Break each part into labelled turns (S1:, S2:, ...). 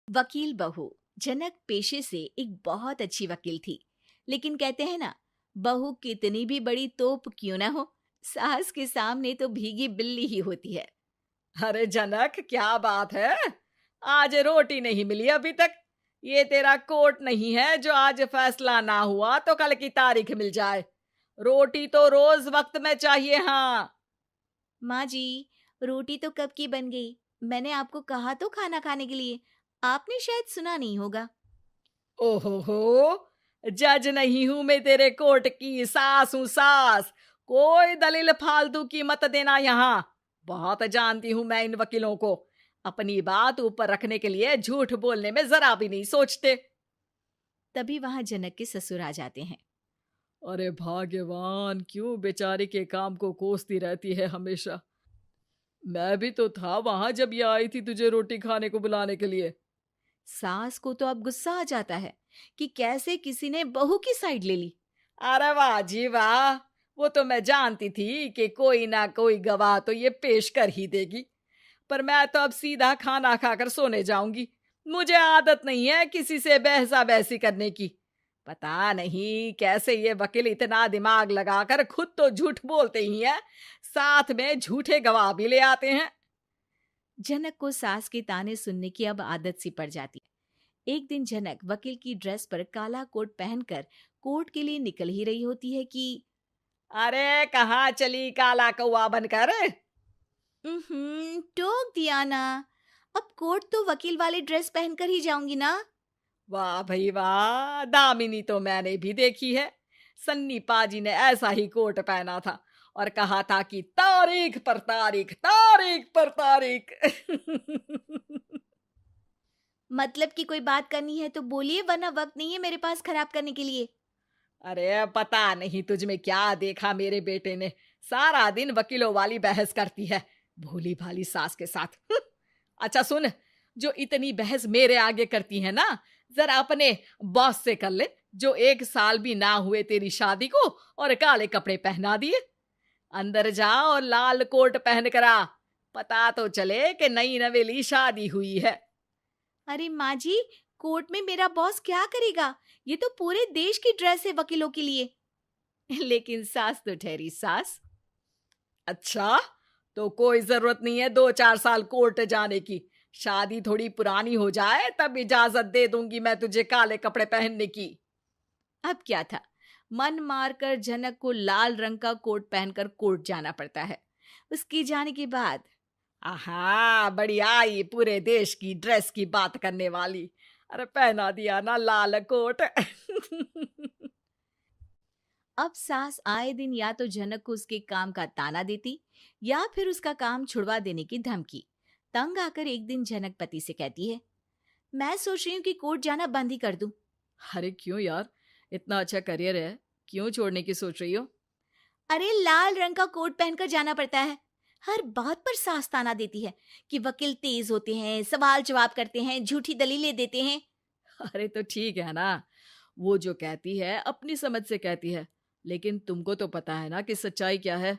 S1: वकील बहू। जनक पेशे से एक बहुत अच्छी वकील थी, लेकिन कहते हैं ना, बहू कितनी भी बड़ी तोप क्यों ना हो, सास के सामने तो भीगी बिल्ली ही होती है।
S2: अरे जनक, क्या बात है? आज रोटी नहीं मिली अभी तक। ये तेरा कोर्ट नहीं है जो आज फैसला ना हुआ तो कल की तारीख मिल जाए। रोटी तो रोज वक्त में चाहिए। हाँ।
S1: माँ जी, रोटी तो कब की बन गई। मैंने आपको कहा तो खाना खाने के लिए, आपने शायद सुना नहीं होगा।
S2: ओहो हो, जज नहीं हूं मैं तेरे कोर्ट की, सास हूं सास। कोई दलील फालतू की मत देना यहाँ। बहुत जानती हूं मैं इन वकीलों को। अपनी बात ऊपर रखने के लिए झूठ बोलने में जरा भी नहीं सोचते।
S1: तभी वहां जनक के ससुर आ जाते हैं।
S2: अरे भाग्यवान, क्यों बेचारे के काम को कोसती रहती है हमेशा। मैं भी तो था वहां जब ये आई थी तुझे रोटी खाने को बुलाने के लिए।
S1: सास को तो अब गुस्सा आ जाता है कि कैसे किसी ने बहू की साइड ले ली।
S2: अरे वाह जी वाह, वो तो मैं जानती थी कि कोई ना कोई गवाह तो ये पेश कर ही देगी। पर मैं तो अब सीधा खाना खाकर सोने जाऊंगी। मुझे आदत नहीं है किसी से बहसा बहसी करने की। पता नहीं कैसे ये वकील इतना दिमाग लगाकर खुद तो झूठ बोलते ही हैं, साथ में झूठे गवाह भी ले आते हैं।
S1: जनक को सास के ताने सुनने की अब आदत सी पड़ जाती है। एक दिन जनक वकील की ड्रेस पर काला कोट पहनकर कोर्ट के लिए निकल ही रही होती है कि
S2: अरे कहाँ चली काला कौवा बनकर?
S1: टोक दिया ना। अब कोर्ट तो वकील वाले ड्रेस पहनकर ही जाऊंगी ना।
S2: वाह भाई वाह, दामिनी तो मैंने भी देखी है। सन्नी पाजी ने ऐसा ही कोट पहना था और कहा था कि तारीख पर तारीख, तारीख पर तारीख।
S1: मतलब कि कोई बात करनी है तो बोलिए, वरना वक्त नहीं है मेरे पास खराब करने के लिए।
S2: अरे पता नहीं तुझ में क्या देखा मेरे बेटे ने, सारा दिन वकीलों वाली बहस करती है, भोली भाली सास के साथ। अच्छा सुन, जो इतनी बहस मेरे आगे करती है ना, जरा अपने बॉस से कर ले, जो 1 साल भी ना हुए तेरी शादी को और काले कपड़े पहना दिए। अंदर जा और लाल कोट पहन कर आ, पता तो चले कि नई नवेली शादी हुई है।
S1: अरे माँ जी, कोर्ट में मेरा बॉस क्या करेगा? ये तो पूरे देश की ड्रेस है वकीलों के लिए। लेकिन सास तो ठहरी सास।
S2: अच्छा, तो कोई जरूरत नहीं है 2-4 साल कोर्ट जाने की। शादी थोड़ी पुरानी हो जाए तब इजाजत दे दूंगी मैं तुझे काले कपड़े पहनने की।
S1: अब क्या था, मन मारकर जनक को लाल रंग का कोट पहनकर कोर्ट जाना पड़ता है। उसके जाने के बाद
S2: आहा, बढ़िया, ये पूरे देश की ड्रेस की बात करने वाली। अरे पहना दिया ना लाल कोट।
S1: अब सास आए दिन या तो जनक को उसके काम का ताना देती, या फिर उसका काम छुड़वा देने की धमकी। तंग आकर एक दिन जनक पति से कहती है, मैं सोच रही हूँ कि कोर्ट जाना बंद ही कर दूं।
S2: अरे क्यों यार, इतना अच्छा करियर है, क्यों छोड़ने की सोच रही हो?
S1: अरे लाल रंग का कोट पहनकर जाना पड़ता है। हर बात पर सास ताना देती है कि वकील तेज होते हैं, सवाल जवाब करते हैं, झूठी दलीलें देते हैं।
S2: अरे तो ठीक है ना, वो जो कहती है अपनी समझ से कहती है, लेकिन तुमको तो पता है ना कि सच्चाई क्या है।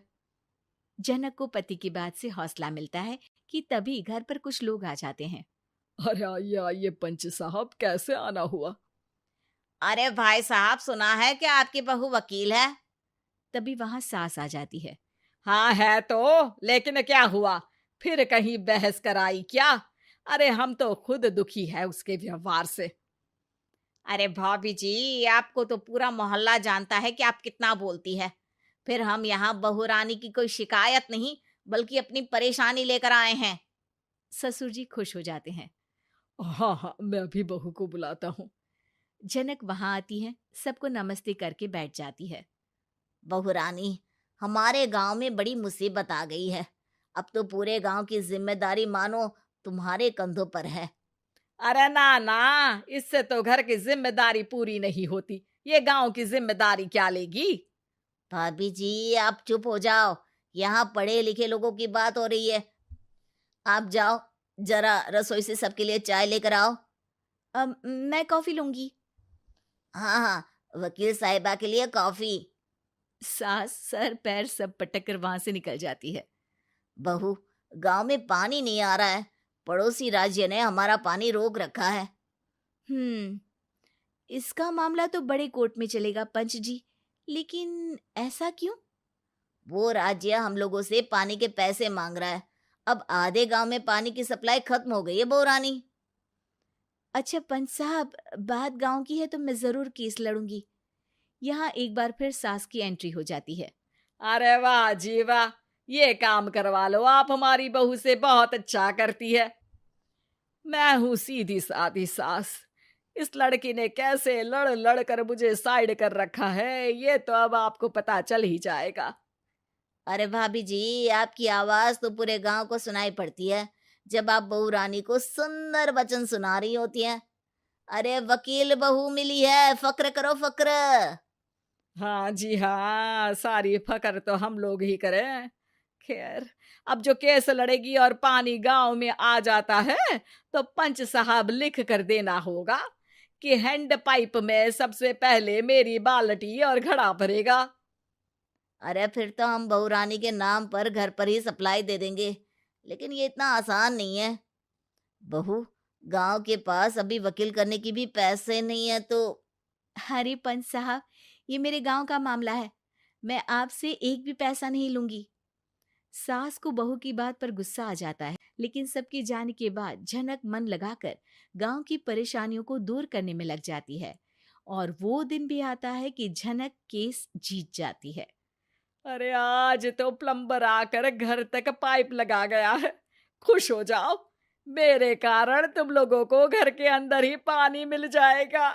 S1: जनक को पति की बात से हौसला मिलता है कि तभी घर पर कुछ लोग आ जाते हैं।
S2: अरे आइए आइए पंच साहब, कैसे आना हुआ?
S1: अरे भाई साहब, सुना है कि आपकी बहू वकील है। तभी वहां सास आ जाती है।
S2: हाँ है तो, लेकिन क्या हुआ? फिर कहीं बहस कराई क्या? अरे हम तो खुद दुखी है उसके व्यवहार से।
S1: अरे भाभी जी, आपको तो पूरा मोहल्ला जानता है कि आप कितना बोलती है। फिर हम यहाँ बहू रानी की कोई शिकायत नहीं, बल्कि अपनी परेशानी लेकर आए हैं। ससुर जी खुश हो जाते हैं।
S2: हाँ हाँ, मैं भी बहू को बुलाता हूँ।
S1: जनक वहां आती है, सबको नमस्ते करके बैठ जाती है। बहू रानी, हमारे गांव में बड़ी मुसीबत आ गई है। अब तो पूरे गांव की जिम्मेदारी मानो तुम्हारे कंधों पर है।
S2: अरे ना ना, इससे तो घर की जिम्मेदारी पूरी नहीं होती, ये गांव की जिम्मेदारी क्या लेगी?
S1: भाभी जी, आप चुप हो जाओ। यहाँ पढ़े लिखे लोगों की बात हो रही है। आप जाओ, जरा रसोई से सबके लिए चाय लेकर आओ। मैं कॉफी लूंगी। हाँ हाँ, वकील साहिबा के लिए कॉफी। सास सर पैर सब पटक कर वहां से निकल जाती है। बहू, गांव में पानी नहीं आ रहा है, पड़ोसी राज्य ने हमारा पानी रोक रखा है।
S3: इसका मामला तो बड़े कोर्ट में चलेगा पंच जी, लेकिन ऐसा क्यों?
S1: वो राज्य हम लोगों से पानी के पैसे मांग रहा है। अब आधे गांव में पानी की सप्लाई खत्म हो गई है बहू रानी।
S3: अच्छा पंच साहब, बात गांव की है तो मैं जरूर केस लड़ूंगी। यहाँ एक बार फिर सास की एंट्री हो जाती है।
S2: अरे वाह जी वाह, ये काम करवा लो, आप हमारी बहू से बहुत अच्छा करती है। मैं हूं सीधी सादी सास। इस लड़की ने कैसे लड़ लड़ कर मुझे साइड कर रखा है, ये तो अब आपको पता चल ही जाएगा।
S1: अरे भाभी जी, आपकी आवाज तो पूरे गांव को सुनाई पड़ती है जब आप बहू रानी को सुंदर वचन सुना रही होती हैं। अरे वकील बहू मिली है, फक्र करो फक्र।
S2: हाँ जी हाँ, सारी फकर तो हम लोग ही करें। खैर, अब जो केस लड़ेगी और पानी गांव में आ जाता है तो पंच साहब लिख कर देना होगा कि हैंड पाइप में सबसे पहले मेरी बाल्टी और घड़ा भरेगा।
S1: अरे फिर तो हम बहू रानी के नाम पर घर पर ही सप्लाई दे देंगे, लेकिन ये इतना आसान नहीं है। बहू, गांव के पास अभी वकील करने की भी पैसे नहीं है तो।
S3: अरे पंच साहब, ये मेरे गांव का मामला है, मैं आपसे एक भी पैसा नहीं लूंगी। सास को बहू की बात पर गुस्सा आ जाता है, लेकिन सबके जाने के बाद झनक मन लगाकर गांव की परेशानियों को दूर करने में लग जाती है। और वो दिन भी आता है कि झनक केस जीत जाती है।
S2: अरे आज तो प्लम्बर आकर घर तक पाइप लगा गया है। खुश हो जाओ, मेरे कारण तुम लोगों को घर के अंदर ही पानी मिल जाएगा।